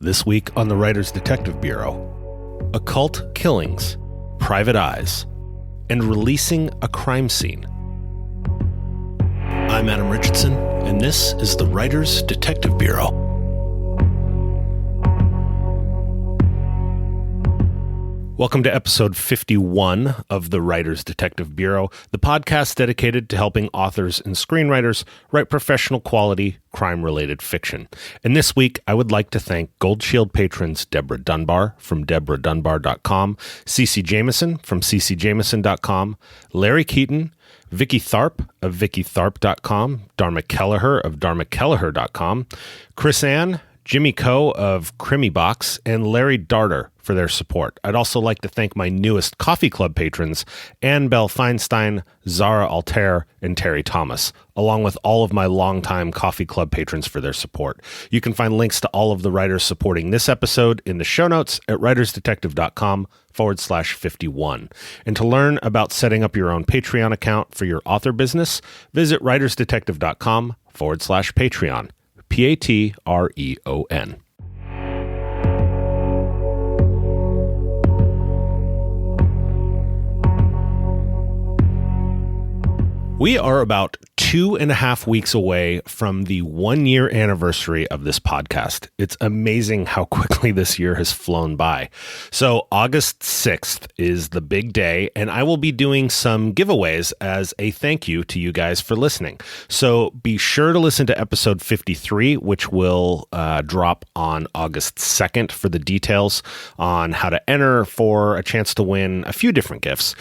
This week on the Writers Detective Bureau, occult killings, private eyes, and releasing a crime scene. I'm Adam Richardson, and this is the Writers Detective Bureau. Welcome to episode 51 of the Writers Detective Bureau, the podcast dedicated to helping authors and screenwriters write professional quality, crime-related fiction. And this week, I would like to thank Gold Shield patrons Deborah Dunbar from DeborahDunbar.com, Cece Jameson from CeCeJameson.com, Larry Keaton, Vicky Tharp of VickyTharp.com, Dharma Kelleher of DharmaKelleher.com, Chris Ann, Jimmy Coe of CrimyBox, and Larry Darter for their support. I'd also like to thank my newest Coffee Club patrons, Ann Bell Feinstein, Zara Altair, and Terry Thomas, along with all of my longtime Coffee Club patrons for their support. You can find links to all of the writers supporting this episode in the show notes at writersdetective.com/51. And to learn about setting up your own Patreon account for your author business, visit writersdetective.com/Patreon. Patreon. We are about 2.5 weeks away from the 1-year anniversary of this podcast. It's amazing how quickly this year has flown by. So August 6th is the big day, and I will be doing some giveaways as a thank you to you guys for listening. So be sure to listen to episode 53, which will drop on August 2nd for the details on how to enter for a chance to win a few different gifts,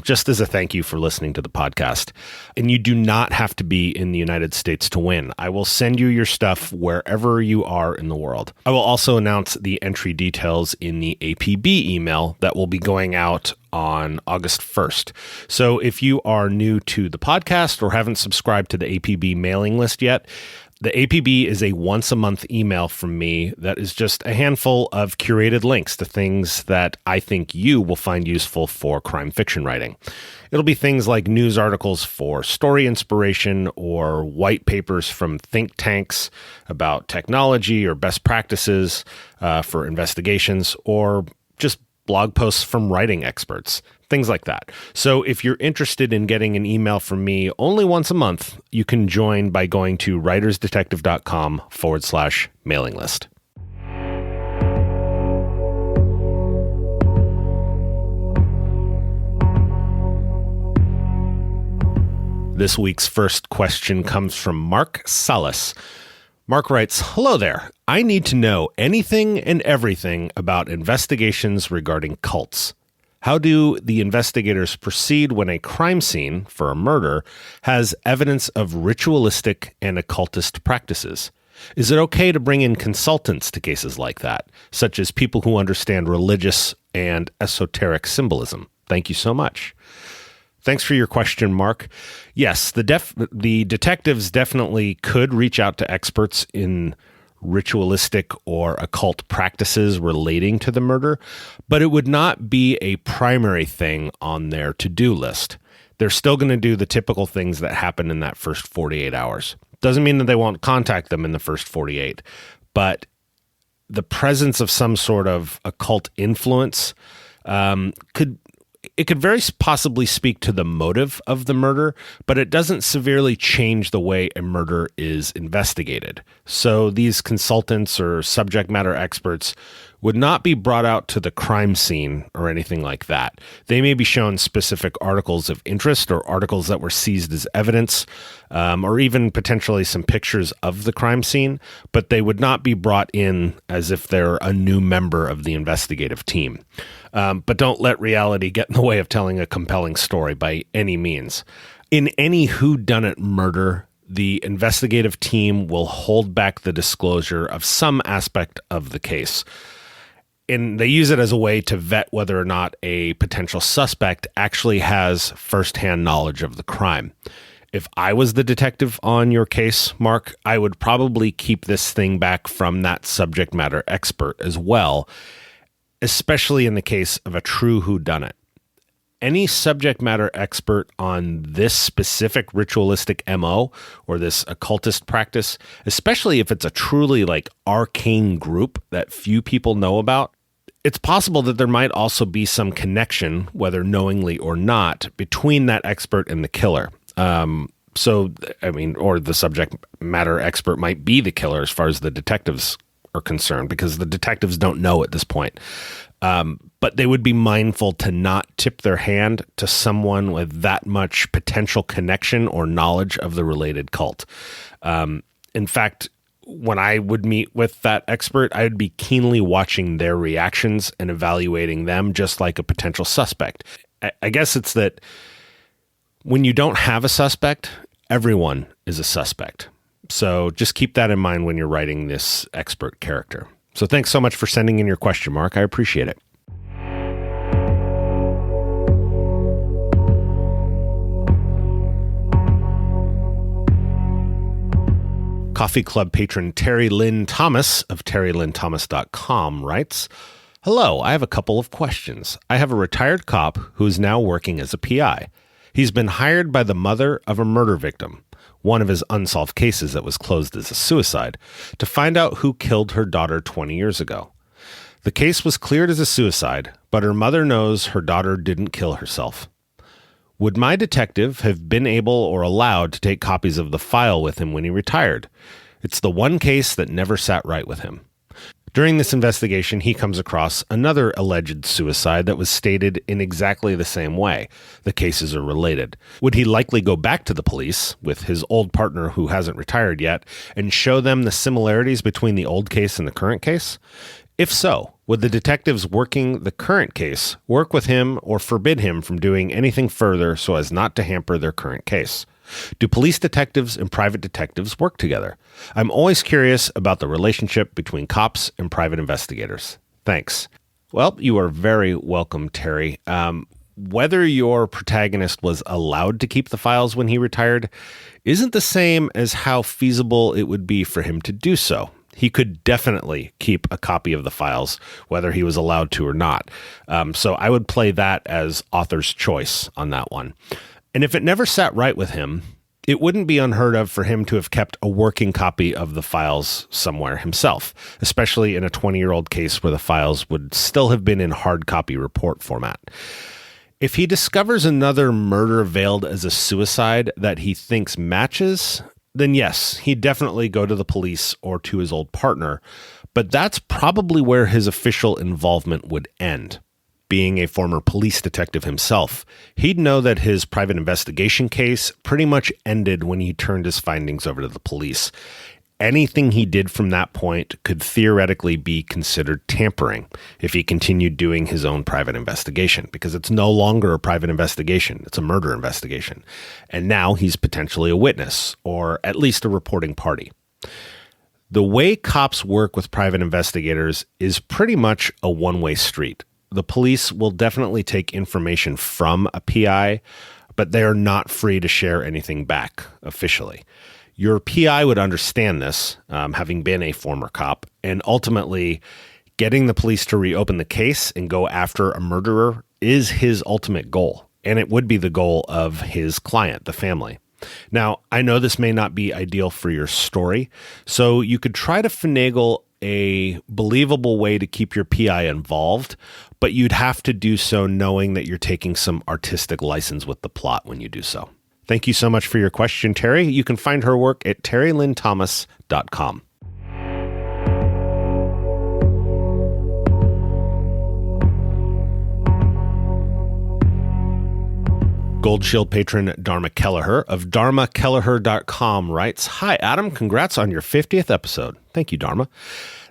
just as a thank you for listening to the podcast. And you do not have to be in the United States to win. I will send you your stuff wherever you are in the world. I will also announce the entry details in the APB email that will be going out on August 1st. So if you are new to the podcast or haven't subscribed to the APB mailing list yet, the APB is a once-a-month email from me that is just a handful of curated links to things that I think you will find useful for crime fiction writing. It'll be things like news articles for story inspiration or white papers from think tanks about technology or best practices for investigations, or just blog posts from writing experts, things like that. So if you're interested in getting an email from me only once a month, you can join by going to writersdetective.com/mailing list. This week's first question comes from Mark Salas. Mark writes, "Hello there. I need to know anything and everything about investigations regarding cults. How do the investigators proceed when a crime scene for a murder has evidence of ritualistic and occultist practices? Is it okay to bring in consultants to cases like that, such as people who understand religious and esoteric symbolism? Thank you so much." Thanks for your question, Mark. Yes, the detectives definitely could reach out to experts in ritualistic or occult practices relating to the murder, but it would not be a primary thing on their to-do list. They're still going to do the typical things that happen in that first 48 hours. Doesn't mean that they won't contact them in the first 48, but the presence of some sort of occult influence could very possibly speak to the motive of the murder, but it doesn't severely change the way a murder is investigated. So these consultants or subject matter experts would not be brought out to the crime scene or anything like that. They may be shown specific articles of interest or articles that were seized as evidence, or even potentially some pictures of the crime scene, but they would not be brought in as if they're a new member of the investigative team. But don't let reality get in the way of telling a compelling story by any means. In any whodunit murder, the investigative team will hold back the disclosure of some aspect of the case. And they use it as a way to vet whether or not a potential suspect actually has firsthand knowledge of the crime. If I was the detective on your case, Mark, I would probably keep this thing back from that subject matter expert as well, especially in the case of a true whodunit. any subject matter expert on this specific ritualistic MO or this occultist practice, especially if it's a truly like arcane group that few people know about, it's possible that there might also be some connection, whether knowingly or not, between that expert and the killer. Or the subject matter expert might be the killer as far as the detectives are concerned, because the detectives don't know at this point. But they would be mindful to not tip their hand to someone with that much potential connection or knowledge of the related cult. In fact, when I would meet with that expert, I would be keenly watching their reactions and evaluating them just like a potential suspect. I guess it's that when you don't have a suspect, everyone is a suspect. So just keep that in mind when you're writing this expert character. So thanks so much for sending in your question, Mark. I appreciate it. Coffee Club patron Terry Lynn Thomas of terrylynthomas.com writes, "Hello, I have a couple of questions. I have a retired cop who is now working as a PI. He's been hired by the mother of a murder victim, one of his unsolved cases that was closed as a suicide, to find out who killed her daughter 20 years ago. The case was cleared as a suicide, but her mother knows her daughter didn't kill herself. Would my detective have been able or allowed to take copies of the file with him when he retired? It's the one case that never sat right with him. During this investigation, he comes across another alleged suicide that was stated in exactly the same way. The cases are related. Would he likely go back to the police with his old partner who hasn't retired yet and show them the similarities between the old case and the current case? If so, would the detectives working the current case work with him or forbid him from doing anything further so as not to hamper their current case? Do police detectives and private detectives work together? I'm always curious about the relationship between cops and private investigators. Thanks." Well, you are very welcome, Terry. Whether your protagonist was allowed to keep the files when he retired isn't the same as how feasible it would be for him to do so. He could definitely keep a copy of the files, whether he was allowed to or not. So I would play that as author's choice on that one. And if it never sat right with him, it wouldn't be unheard of for him to have kept a working copy of the files somewhere himself, especially in a 20-year-old case where the files would still have been in hard copy report format. If he discovers another murder veiled as a suicide that he thinks matches, then yes, he'd definitely go to the police or to his old partner, but that's probably where his official involvement would end. Being a former police detective himself, he'd know that his private investigation case pretty much ended when he turned his findings over to the police. Anything he did from that point could theoretically be considered tampering if he continued doing his own private investigation, because it's no longer a private investigation, it's a murder investigation. And now he's potentially a witness, or at least a reporting party. The way cops work with private investigators is pretty much a one-way street. The police will definitely take information from a PI, but they are not free to share anything back officially. Your PI would understand this, having been a former cop, and ultimately getting the police to reopen the case and go after a murderer is his ultimate goal, and it would be the goal of his client, the family. Now, I know this may not be ideal for your story, so you could try to finagle a believable way to keep your PI involved, but you'd have to do so knowing that you're taking some artistic license with the plot when you do so. Thank you so much for your question, Terry. You can find her work at terrylynthomas.com. Gold Shield patron Dharma Kelleher of dharmakelleher.com writes, "Hi, Adam. Congrats on your 50th episode." Thank you, Dharma.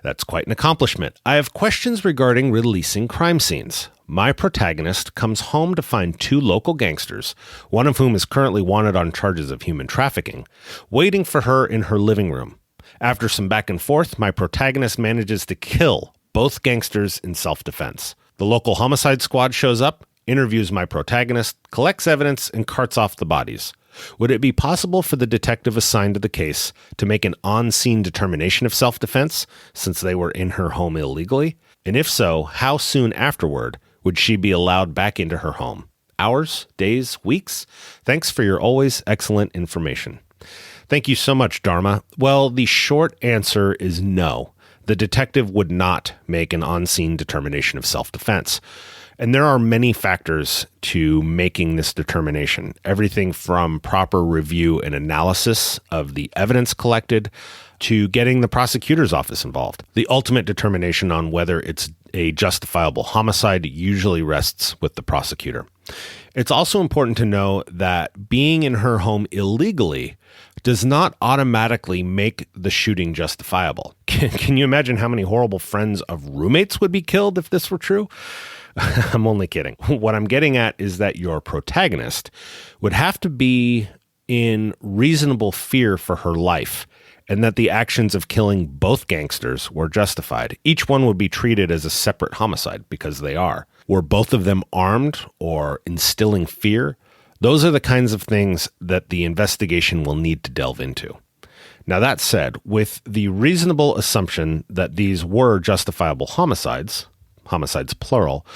That's quite an accomplishment. I have questions regarding releasing crime scenes. My protagonist comes home to find two local gangsters, one of whom is currently wanted on charges of human trafficking, waiting for her in her living room. After some back and forth, my protagonist manages to kill both gangsters in self-defense. The local homicide squad shows up, interviews my protagonist, collects evidence, and carts off the bodies. Would it be possible for the detective assigned to the case to make an on-scene determination of self-defense, since they were in her home illegally? And if so, how soon afterward would she be allowed back into her home? hours, days, weeks? Thanks for your always excellent information. Thank you so much, Dharma. Well, the short answer is no. The detective would not make an on-scene determination of self-defense. And there are many factors to making this determination. Everything from proper review and analysis of the evidence collected to getting the prosecutor's office involved. The ultimate determination on whether it's a justifiable homicide usually rests with the prosecutor. It's also important to know that being in her home illegally does not automatically make the shooting justifiable. Can you imagine how many horrible friends of roommates would be killed if this were true? I'm only kidding. What I'm getting at is that your protagonist would have to be in reasonable fear for her life, and that the actions of killing both gangsters were justified. Each one would be treated as a separate homicide because they are. Were both of them armed or instilling fear? Those are the kinds of things that the investigation will need to delve into. Now, that said, with the reasonable assumption that these were justifiable homicides plural,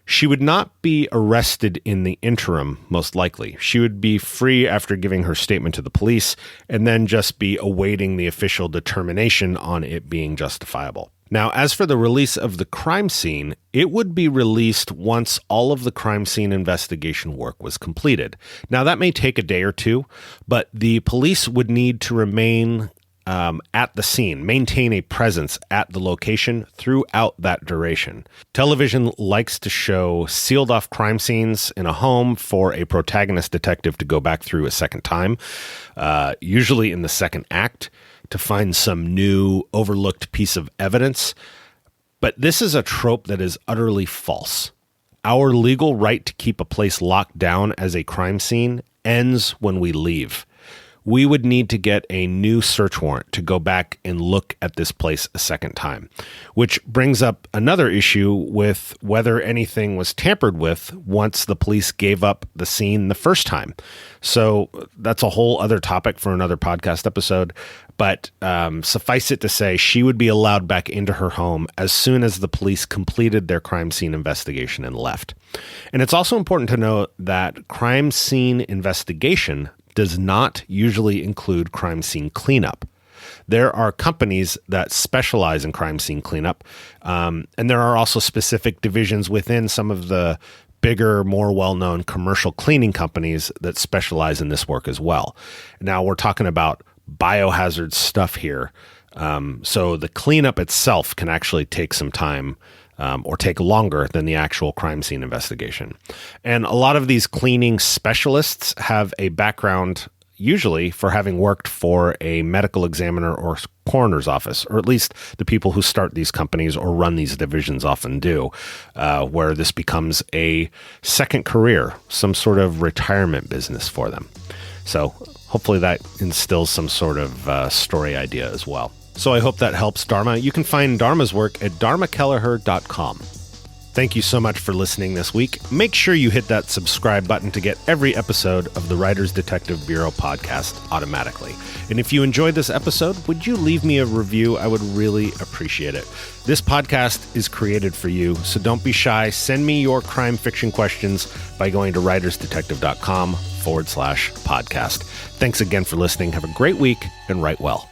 she would not be arrested in the interim, most likely. She would be free after giving her statement to the police and then just be awaiting the official determination on it being justifiable. Now, as for the release of the crime scene, it would be released once all of the crime scene investigation work was completed. Now, that may take a day or two, but the police would need to remain at the scene, maintain a presence at the location throughout that duration. Television likes to show sealed off crime scenes in a home for a protagonist detective to go back through a second time, usually in the second act, to find some new overlooked piece of evidence. But this is a trope that is utterly false. Our legal right to keep a place locked down as a crime scene ends when we leave. We would need to get a new search warrant to go back and look at this place a second time, which brings up another issue with whether anything was tampered with once the police gave up the scene the first time. So that's a whole other topic for another podcast episode, but suffice it to say, she would be allowed back into her home as soon as the police completed their crime scene investigation and left. And it's also important to note that crime scene investigation does not usually include crime scene cleanup. There are companies that specialize in crime scene cleanup, and there are also specific divisions within some of the bigger, more well-known commercial cleaning companies that specialize in this work as well. Now, we're talking about biohazard stuff here, so the cleanup itself can actually take some time or take longer than the actual crime scene investigation. And a lot of these cleaning specialists have a background, usually, for having worked for a medical examiner or coroner's office, or at least the people who start these companies or run these divisions often do, where this becomes a second career, some sort of retirement business for them. So hopefully that instills some sort of story idea as well. So I hope that helps, Dharma. You can find Dharma's work at dharmakelleher.com. Thank you so much for listening this week. Make sure you hit that subscribe button to get every episode of the Writers Detective Bureau podcast automatically. And if you enjoyed this episode, would you leave me a review? I would really appreciate it. This podcast is created for you, so don't be shy. Send me your crime fiction questions by going to writersdetective.com/podcast. Thanks again for listening. Have a great week and write well.